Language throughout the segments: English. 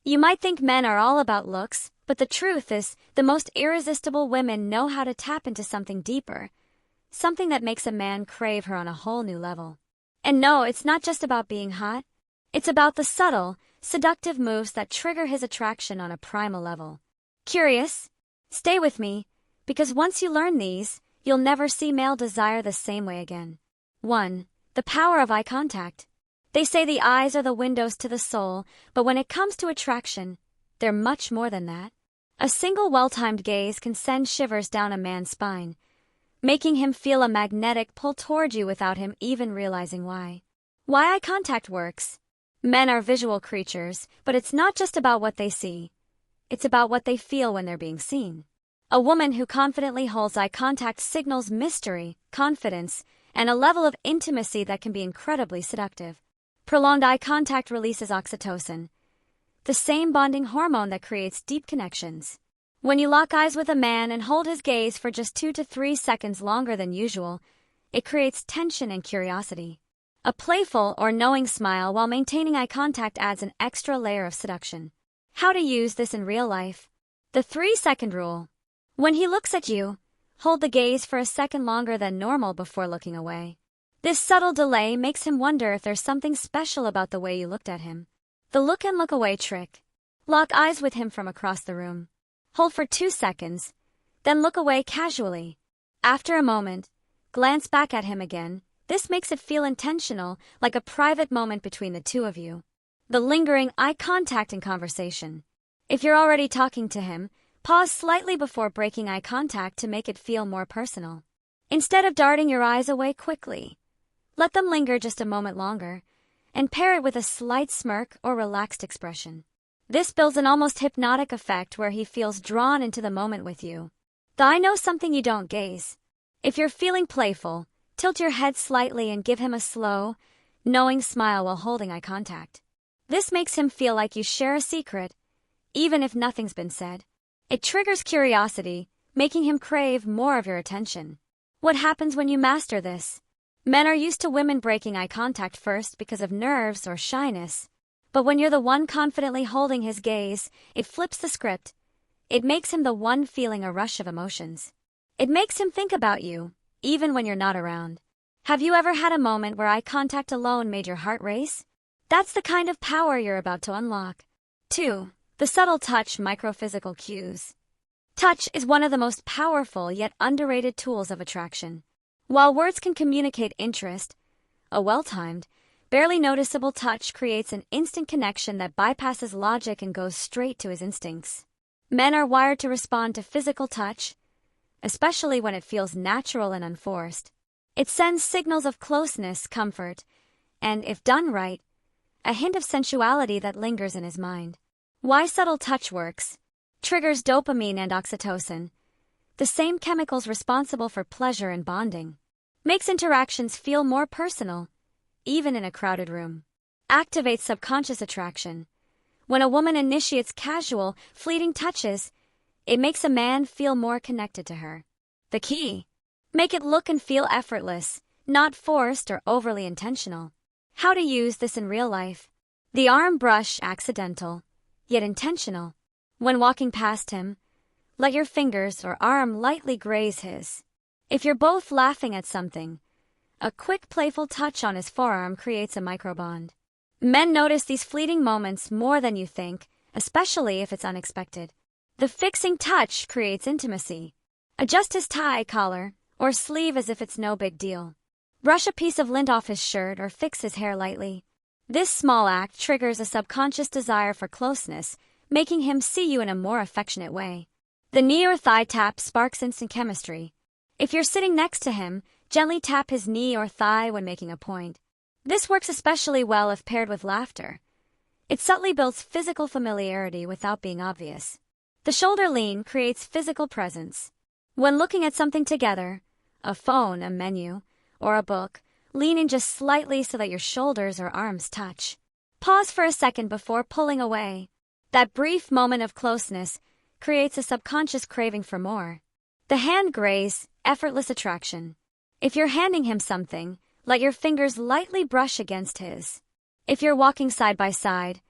You might think men are all about looks, but the truth is, the most irresistible women know how to tap into something deeper, something that makes a man crave her on a whole new level. And no, it's not just about being hot. It's about the subtle, seductive moves that trigger his attraction on a primal level. Curious? Stay with me, because once you learn these, you'll never see male desire the same way again. 1. The power of eye contact. They say the eyes are the windows to the soul, but when it comes to attraction, they're much more than that. A single well-timed gaze can send shivers down a man's spine, making him feel a magnetic pull toward you without him even realizing why. Why eye contact works. Men are visual creatures, but it's not just about what they see. It's about what they feel when they're being seen. A woman who confidently holds eye contact signals mystery, confidence, and a level of intimacy that can be incredibly seductive. Prolonged eye contact releases oxytocin, the same bonding hormone that creates deep connections. When you lock eyes with a man and hold his gaze for just 2 to 3 seconds longer than usual, it creates tension and curiosity. A playful or knowing smile while maintaining eye contact adds an extra layer of seduction. How to use this in real life? The 3-second rule. When he looks at you, hold the gaze for a second longer than normal before looking away. This subtle delay makes him wonder if there's something special about the way you looked at him. The look and look away trick. Lock eyes with him from across the room. Hold for 2 seconds, then look away casually. After a moment, glance back at him again. This makes it feel intentional, like a private moment between the two of you. The lingering eye contact in conversation. If you're already talking to him, pause slightly before breaking eye contact to make it feel more personal. Instead of darting your eyes away quickly, let them linger just a moment longer, and pair it with a slight smirk or relaxed expression. This builds an almost hypnotic effect where he feels drawn into the moment with you. The I know something you don't gaze. If you're feeling playful, tilt your head slightly and give him a slow, knowing smile while holding eye contact. This makes him feel like you share a secret, even if nothing's been said. It triggers curiosity, making him crave more of your attention. What happens when you master this? Men are used to women breaking eye contact first because of nerves or shyness. But when you're the one confidently holding his gaze, it flips the script. It makes him the one feeling a rush of emotions. It makes him think about you, even when you're not around. Have you ever had a moment where eye contact alone made your heart race? That's the kind of power you're about to unlock. 2. The subtle touch microphysical cues. Touch is one of the most powerful yet underrated tools of attraction. While words can communicate interest, a well-timed, barely noticeable touch creates an instant connection that bypasses logic and goes straight to his instincts. Men are wired to respond to physical touch, especially when it feels natural and unforced. It sends signals of closeness, comfort, and, if done right, a hint of sensuality that lingers in his mind. Why subtle touch works. Triggers dopamine and oxytocin, the same chemicals responsible for pleasure and bonding. Makes interactions feel more personal, even in a crowded room. Activates subconscious attraction. When a woman initiates casual, fleeting touches, it makes a man feel more connected to her. The key. Make it look and feel effortless, not forced or overly intentional. How to use this in real life. The arm brush accidental, yet intentional. When walking past him, let your fingers or arm lightly graze his. If you're both laughing at something, a quick playful touch on his forearm creates a microbond. Men notice these fleeting moments more than you think, especially if it's unexpected. The fixing touch creates intimacy. Adjust his tie, collar, or sleeve as if it's no big deal. Brush a piece of lint off his shirt or fix his hair lightly. This small act triggers a subconscious desire for closeness, making him see you in a more affectionate way. The knee or thigh tap sparks instant chemistry. If you're sitting next to him, gently tap his knee or thigh when making a point. This works especially well if paired with laughter. It subtly builds physical familiarity without being obvious. The shoulder lean creates physical presence. When looking at something together, a phone, a menu, or a book, lean in just slightly so that your shoulders or arms touch. Pause for a second before pulling away. That brief moment of closeness creates a subconscious craving for more. The hand graze, effortless attraction. If you're handing him something, let your fingers lightly brush against his. If you're walking side by side,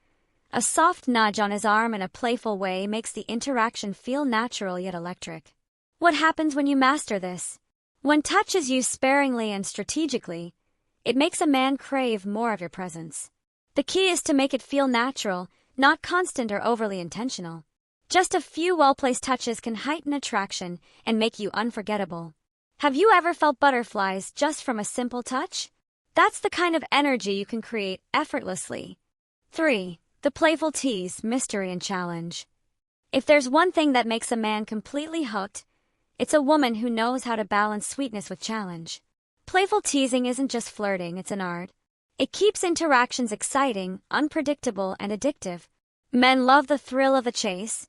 A soft nudge on his arm in a playful way makes the interaction feel natural yet electric. What happens when you master this? When touch is used sparingly and strategically, it makes a man crave more of your presence. The key is to make it feel natural, not constant or overly intentional. Just a few well-placed touches can heighten attraction and make you unforgettable. Have you ever felt butterflies just from a simple touch? That's the kind of energy you can create effortlessly. 3. The playful tease, mystery and challenge. If there's one thing that makes a man completely hooked, it's a woman who knows how to balance sweetness with challenge. Playful teasing isn't just flirting, it's an art. It keeps interactions exciting, unpredictable, and addictive. Men love the thrill of the chase,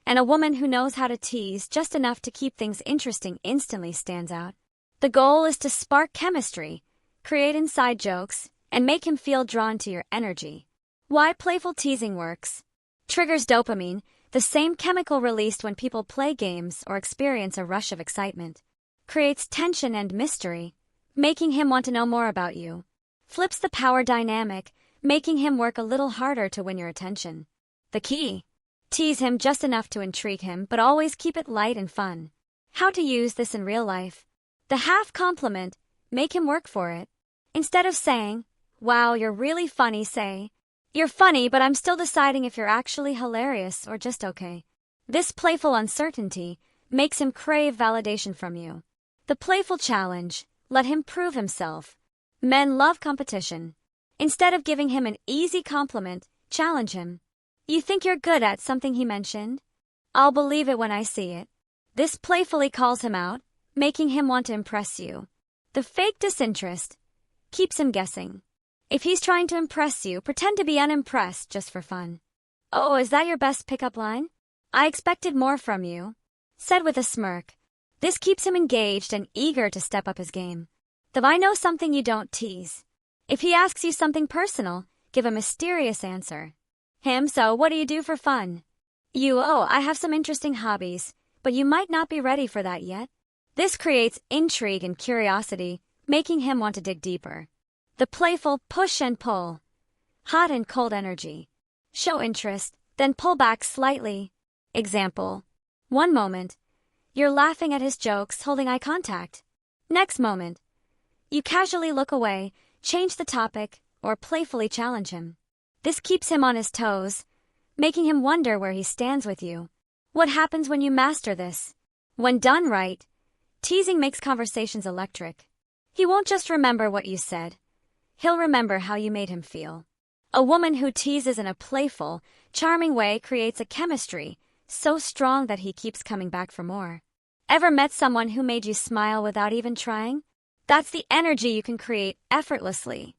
and a woman who knows how to tease just enough to keep things interesting instantly stands out. The goal is to spark chemistry, create inside jokes, and make him feel drawn to your energy. Why playful teasing works. Triggers dopamine, the same chemical released when people play games or experience a rush of excitement. Creates tension and mystery, making him want to know more about you. Flips the power dynamic, making him work a little harder to win your attention. The key: tease him just enough to intrigue him, but always keep it light and fun. How to use this in real life. The half compliment, make him work for it. Instead of saying, "Wow, you're really funny," say, "You're funny, but I'm still deciding if you're actually hilarious or just okay." This playful uncertainty makes him crave validation from you. The playful challenge, let him prove himself. Men love competition. Instead of giving him an easy compliment, challenge him. "You think you're good at something he mentioned? I'll believe it when I see it." This playfully calls him out, making him want to impress you. The fake disinterest keeps him guessing. If he's trying to impress you, pretend to be unimpressed just for fun. "Oh, is that your best pickup line? I expected more from you," said with a smirk. This keeps him engaged and eager to step up his game. The "I know something you don't" tease. If he asks you something personal, give a mysterious answer. Him, "So what do you do for fun?" You, "Oh, I have some interesting hobbies, but you might not be ready for that yet." This creates intrigue and curiosity, making him want to dig deeper. The playful push and pull. Hot and cold energy. Show interest, then pull back slightly. Example: one moment, you're laughing at his jokes, holding eye contact. Next moment, you casually look away, change the topic, or playfully challenge him. This keeps him on his toes, making him wonder where he stands with you. What happens when you master this? When done right, teasing makes conversations electric. He won't just remember what you said. He'll remember how you made him feel. A woman who teases in a playful, charming way creates a chemistry so strong that he keeps coming back for more. Ever met someone who made you smile without even trying? That's the energy you can create effortlessly.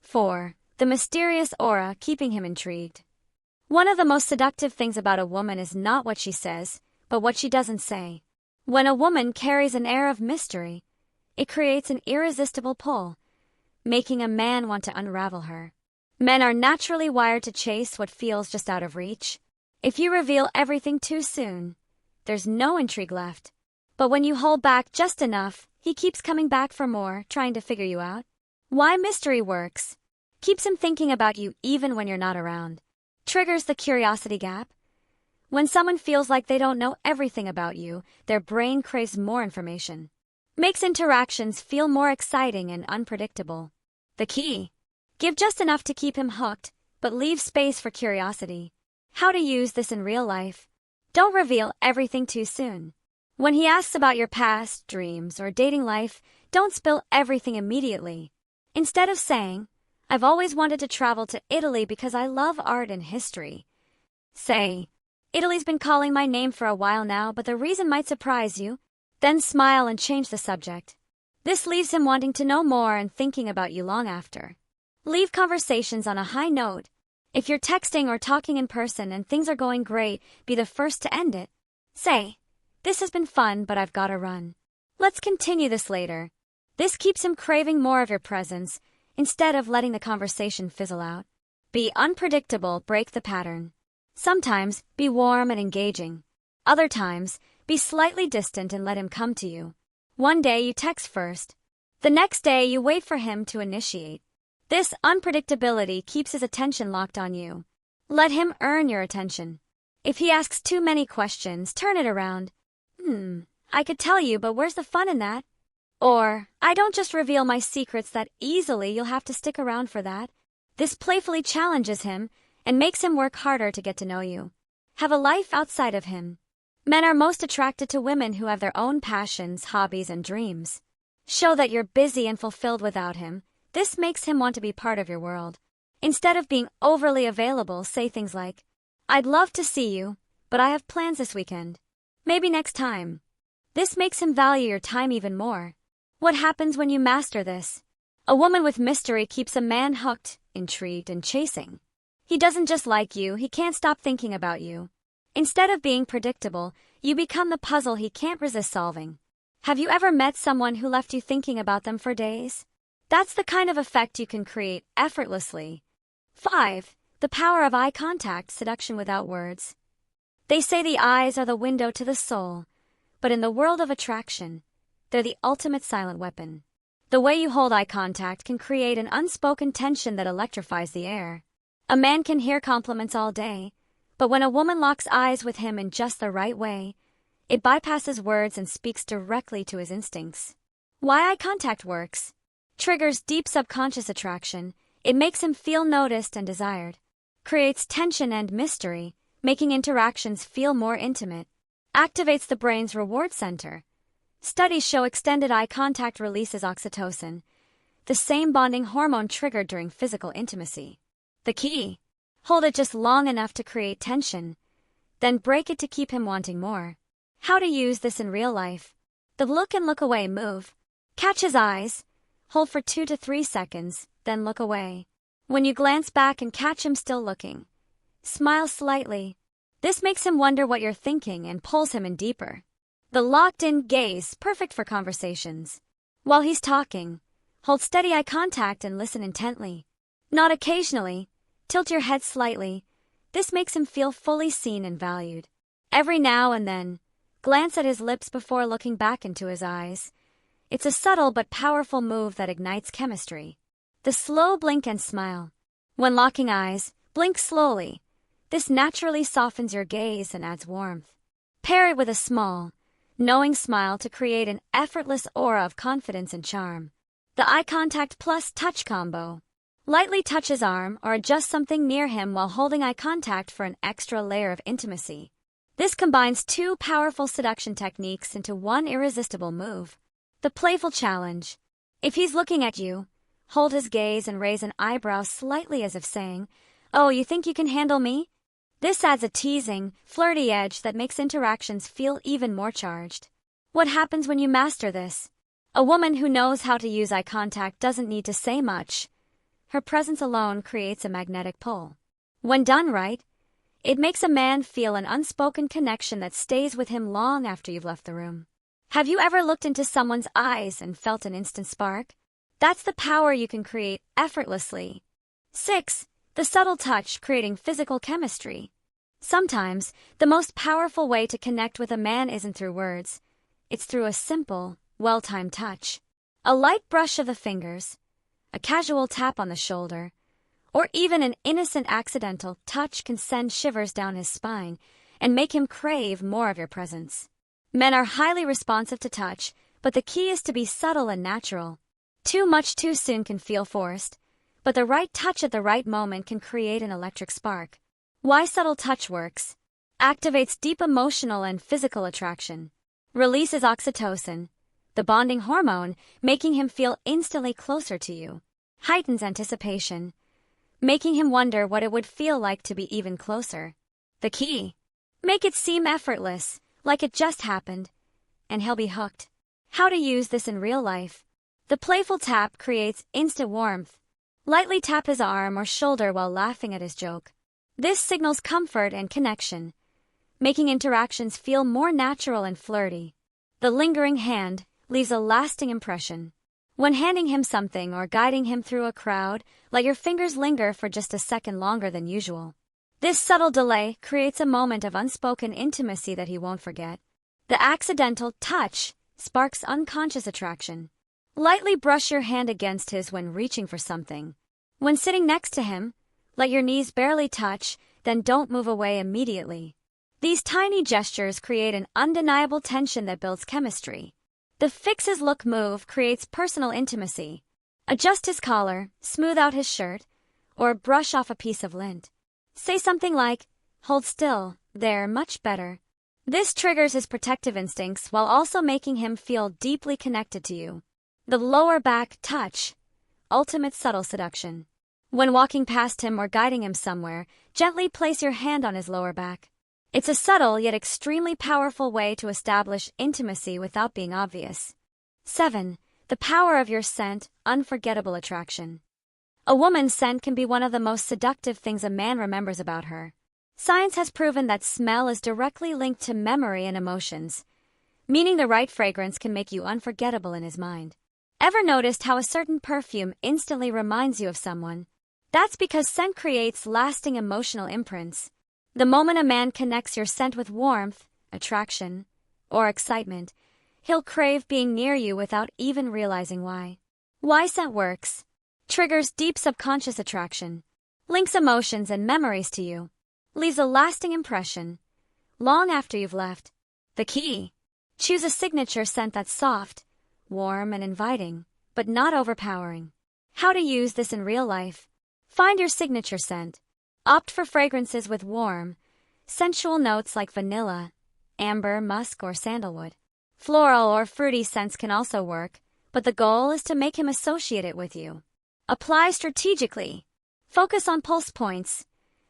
4. The mysterious aura, keeping him intrigued. One of the most seductive things about a woman is not what she says, but what she doesn't say. When a woman carries an air of mystery, it creates an irresistible pull, making a man want to unravel her. Men are naturally wired to chase what feels just out of reach. If you reveal everything too soon, there's no intrigue left. But when you hold back just enough, he keeps coming back for more, trying to figure you out. Why mystery works. Keeps him thinking about you even when you're not around. Triggers the curiosity gap. When someone feels like they don't know everything about you, their brain craves more information. Makes interactions feel more exciting and unpredictable. The key: give just enough to keep him hooked, but leave space for curiosity. How to use this in real life. Don't reveal everything too soon. When he asks about your past, dreams, or dating life, don't spill everything immediately. Instead of saying, "I've always wanted to travel to Italy because I love art and history," say, "Italy's been calling my name for a while now, but the reason might surprise you." Then smile and change the subject. This leaves him wanting to know more and thinking about you long after. Leave conversations on a high note. If you're texting or talking in person and things are going great, be the first to end it. Say, "This has been fun, but I've gotta run. Let's continue this later." This keeps him craving more of your presence, instead of letting the conversation fizzle out. Be unpredictable, break the pattern. Sometimes, be warm and engaging. Other times, be slightly distant and let him come to you. One day you text first. The next day you wait for him to initiate. This unpredictability keeps his attention locked on you. Let him earn your attention. If he asks too many questions, turn it around. I could tell you, but where's the fun in that? Or, I don't just reveal my secrets that easily, you'll have to stick around for that. This playfully challenges him and makes him work harder to get to know you. Have a life outside of him. Men are most attracted to women who have their own passions, hobbies, and dreams. Show that you're busy and fulfilled without him. This makes him want to be part of your world. Instead of being overly available, say things like, I'd love to see you, but I have plans this weekend. Maybe next time. This makes him value your time even more. What happens when you master this? A woman with mystery keeps a man hooked, intrigued, and chasing. He doesn't just like you, he can't stop thinking about you. Instead of being predictable, you become the puzzle he can't resist solving. Have you ever met someone who left you thinking about them for days? That's the kind of effect you can create effortlessly. 5. The power of eye contact, seduction without words. They say the eyes are the window to the soul, but in the world of attraction, they're the ultimate silent weapon. The way you hold eye contact can create an unspoken tension that electrifies the air. A man can hear compliments all day, but when a woman locks eyes with him in just the right way, it bypasses words and speaks directly to his instincts. Why eye contact works? Triggers deep subconscious attraction. It makes him feel noticed and desired. Creates tension and mystery, making interactions feel more intimate. Activates the brain's reward center. Studies show extended eye contact releases oxytocin, the same bonding hormone triggered during physical intimacy. The key: hold it just long enough to create tension, then break it to keep him wanting more. How to use this in real life. The look and look away move. Catch his eyes, hold for 2 to 3 seconds, then look away. When you glance back and catch him still looking, smile slightly. This makes him wonder what you're thinking and pulls him in deeper. The locked-in gaze, perfect for conversations. While he's talking, hold steady eye contact and listen intently. Not occasionally. Tilt your head slightly. This makes him feel fully seen and valued. Every now and then, glance at his lips before looking back into his eyes. It's a subtle but powerful move that ignites chemistry. The slow blink and smile. When locking eyes, blink slowly. This naturally softens your gaze and adds warmth. Pair it with a small, knowing smile to create an effortless aura of confidence and charm. The eye contact plus touch combo. Lightly touch his arm or adjust something near him while holding eye contact for an extra layer of intimacy. This combines 2 powerful seduction techniques into one irresistible move. The playful challenge. If he's looking at you, hold his gaze and raise an eyebrow slightly as if saying, "Oh, you think you can handle me?" This adds a teasing, flirty edge that makes interactions feel even more charged. What happens when you master this? A woman who knows how to use eye contact doesn't need to say much. Her presence alone creates a magnetic pull. When done right, it makes a man feel an unspoken connection that stays with him long after you've left the room. Have you ever looked into someone's eyes and felt an instant spark? That's the power you can create effortlessly. 6. The subtle touch, creating physical chemistry. Sometimes, the most powerful way to connect with a man isn't through words. It's through a simple, well-timed touch. A light brush of the fingers, a casual tap on the shoulder, or even an innocent accidental touch can send shivers down his spine and make him crave more of your presence. Men are highly responsive to touch, but the key is to be subtle and natural. Too much too soon can feel forced, but the right touch at the right moment can create an electric spark. Why subtle touch works. Activates deep emotional and physical attraction. Releases oxytocin, the bonding hormone, making him feel instantly closer to you. Heightens anticipation, making him wonder what it would feel like to be even closer. The key: make it seem effortless, like it just happened, and he'll be hooked. How to use this in real life. The playful tap creates instant warmth. Lightly tap his arm or shoulder while laughing at his joke. This signals comfort and connection, making interactions feel more natural and flirty. The lingering hand leaves a lasting impression. When handing him something or guiding him through a crowd, let your fingers linger for just a second longer than usual. This subtle delay creates a moment of unspoken intimacy that he won't forget. The accidental touch sparks unconscious attraction. Lightly brush your hand against his when reaching for something. When sitting next to him, let your knees barely touch, then don't move away immediately. These tiny gestures create an undeniable tension that builds chemistry. The fix his look move creates personal intimacy. Adjust his collar, smooth out his shirt, or brush off a piece of lint. Say something like, "Hold still, there, much better." This triggers his protective instincts while also making him feel deeply connected to you. The lower back touch. Ultimate subtle seduction. When walking past him or guiding him somewhere, gently place your hand on his lower back. It's a subtle yet extremely powerful way to establish intimacy without being obvious. 7. The power of your scent, unforgettable attraction. A woman's scent can be one of the most seductive things a man remembers about her. Science has proven that smell is directly linked to memory and emotions, meaning the right fragrance can make you unforgettable in his mind. Ever noticed how a certain perfume instantly reminds you of someone? That's because scent creates lasting emotional imprints. The moment a man connects your scent with warmth, attraction, or excitement, he'll crave being near you without even realizing why. Why scent works. Triggers deep subconscious attraction. Links emotions and memories to you. Leaves a lasting impression, long after you've left. The key. Choose a signature scent that's soft, warm, and inviting, but not overpowering. How to use this in real life. Find your signature scent. Opt for fragrances with warm, sensual notes like vanilla, amber, musk, or sandalwood. Floral or fruity scents can also work, but the goal is to make him associate it with you. Apply strategically. Focus on pulse points,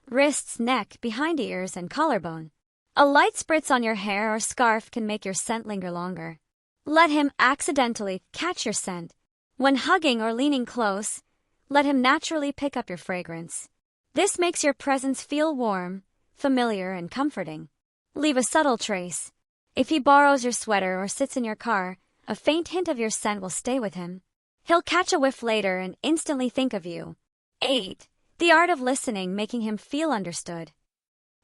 wrists, neck, behind ears, and collarbone. A light spritz on your hair or scarf can make your scent linger longer. Let him accidentally catch your scent. When hugging or leaning close, let him naturally pick up your fragrance. This makes your presence feel warm, familiar, and comforting. Leave a subtle trace. If he borrows your sweater or sits in your car, a faint hint of your scent will stay with him. He'll catch a whiff later and instantly think of you. 8. The art of listening, making him feel understood.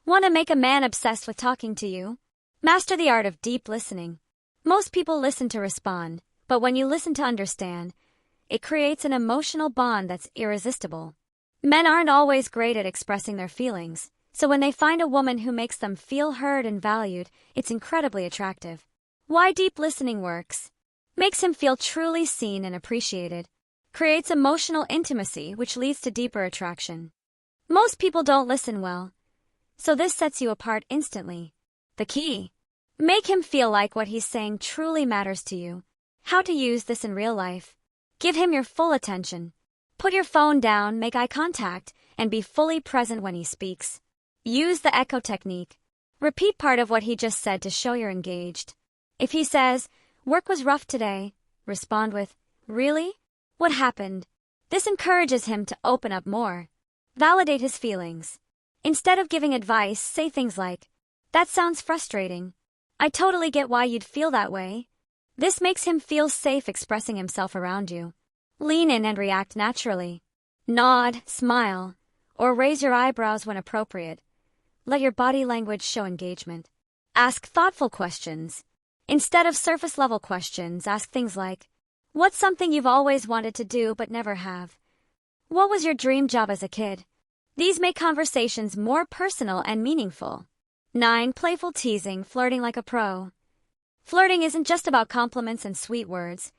Want to make a man obsessed with talking to you? Master the art of deep listening. Most people listen to respond, but when you listen to understand, it creates an emotional bond that's irresistible. Men aren't always great at expressing their feelings, so when they find a woman who makes them feel heard and valued, it's incredibly attractive. Why deep listening works. Makes him feel truly seen and appreciated. Creates emotional intimacy, which leads to deeper attraction. Most people don't listen well, so this sets you apart instantly. The key. Make him feel like what he's saying truly matters to you. How to use this in real life. Give him your full attention. Put your phone down, make eye contact, and be fully present when he speaks. Use the echo technique. Repeat part of what he just said to show you're engaged. If he says, "Work was rough today," respond with, "Really? What happened?" This encourages him to open up more. Validate his feelings. Instead of giving advice, say things like, "That sounds frustrating. I totally get why you'd feel that way." This makes him feel safe expressing himself around you. Lean in and react naturally. Nod, smile, or raise your eyebrows when appropriate. Let your body language show engagement. Ask thoughtful questions. Instead of surface-level questions, ask things like, "What's something you've always wanted to do but never have? What was your dream job as a kid?" These make conversations more personal and meaningful. 9. Playful teasing, flirting like a pro. Flirting isn't just about compliments and sweet words.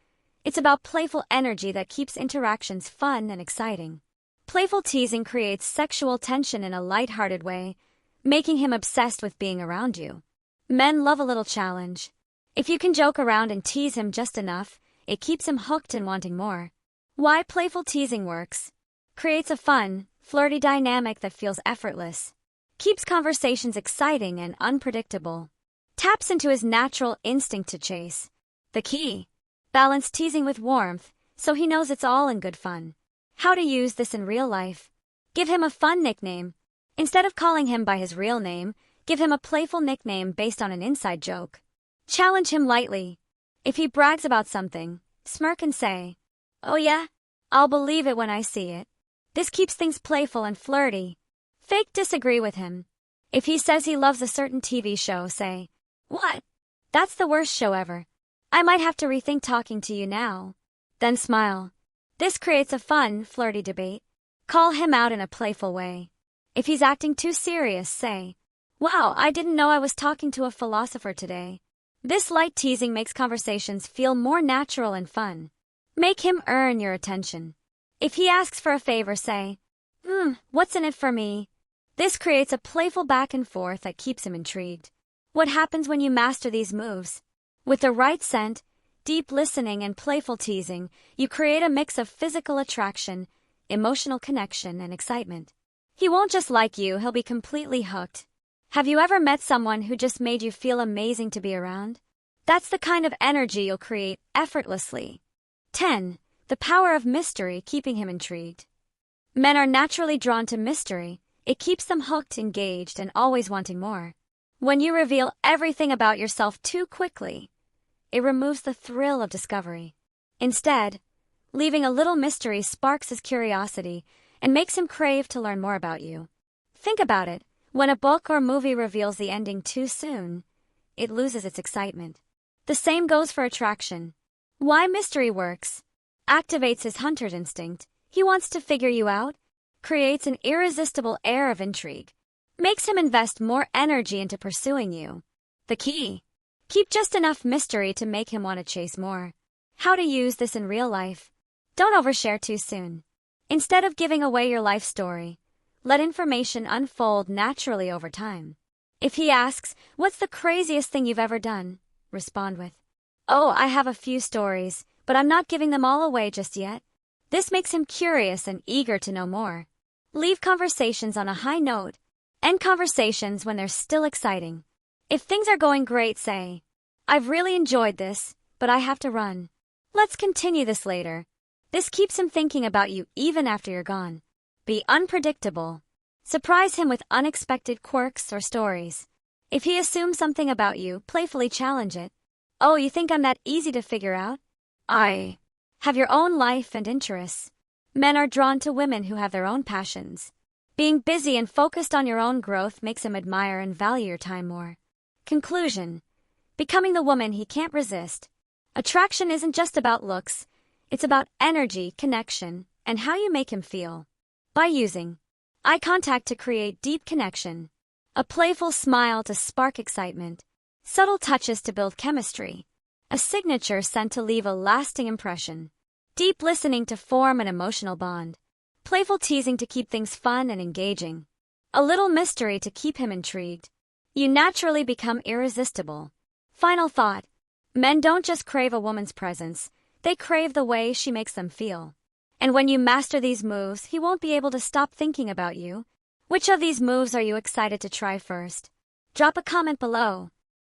It's about playful energy that keeps interactions fun and exciting. Playful teasing creates sexual tension in a light-hearted way, making him obsessed with being around you. Men love a little challenge. If you can joke around and tease him just enough, it keeps him hooked and wanting more. Why playful teasing works. Creates a fun, flirty dynamic that feels effortless. Keeps conversations exciting and unpredictable. Taps into his natural instinct to chase. The key. Balance teasing with warmth, so he knows it's all in good fun. How to use this in real life. Give him a fun nickname. Instead of calling him by his real name, give him a playful nickname based on an inside joke. Challenge him lightly. If he brags about something, smirk and say, "Oh yeah? I'll believe it when I see it." This keeps things playful and flirty. Fake disagree with him. If he says he loves a certain TV show, say, "What? That's the worst show ever. I might have to rethink talking to you now." Then smile. This creates a fun, flirty debate. Call him out in a playful way. If he's acting too serious, say, "Wow, I didn't know I was talking to a philosopher today." This light teasing makes conversations feel more natural and fun. Make him earn your attention. If he asks for a favor, say, "What's in it for me?" This creates a playful back and forth that keeps him intrigued. What happens when you master these moves? With the right scent, deep listening, and playful teasing, you create a mix of physical attraction, emotional connection, and excitement. He won't just like you, he'll be completely hooked. Have you ever met someone who just made you feel amazing to be around? That's the kind of energy you'll create effortlessly. 10. The power of mystery, keeping him intrigued. Men are naturally drawn to mystery. It keeps them hooked, engaged, and always wanting more. When you reveal everything about yourself too quickly, it removes the thrill of discovery. Instead, leaving a little mystery sparks his curiosity and makes him crave to learn more about you. Think about it. When a book or movie reveals the ending too soon, it loses its excitement. The same goes for attraction. Why mystery works? Activates his hunter's instinct. He wants to figure you out. Creates an irresistible air of intrigue. Makes him invest more energy into pursuing you. The key: keep just enough mystery to make him want to chase more. How to use this in real life? Don't overshare too soon. Instead of giving away your life story, let information unfold naturally over time. If he asks, "What's the craziest thing you've ever done?" respond with, "Oh, I have a few stories, but I'm not giving them all away just yet." This makes him curious and eager to know more. Leave conversations on a high note. End conversations when they're still exciting. If things are going great, say, "I've really enjoyed this, but I have to run. Let's continue this later." This keeps him thinking about you even after you're gone. Be unpredictable. Surprise him with unexpected quirks or stories. If he assumes something about you, playfully challenge it. "Oh, you think I'm that easy to figure out? I have your own life and interests." Men are drawn to women who have their own passions. Being busy and focused on your own growth makes him admire and value your time more. Conclusion: becoming the woman he can't resist. Attraction isn't just about looks. It's about energy, connection, and how you make him feel. By using eye contact to create deep connection, a playful smile to spark excitement, subtle touches to build chemistry, a signature scent to leave a lasting impression, deep listening to form an emotional bond, playful teasing to keep things fun and engaging, a little mystery to keep him intrigued, you naturally become irresistible. Final thought: men don't just crave a woman's presence, they crave the way she makes them feel. And when you master these moves, he won't be able to stop thinking about you. Which of these moves are you excited to try first? Drop a comment below.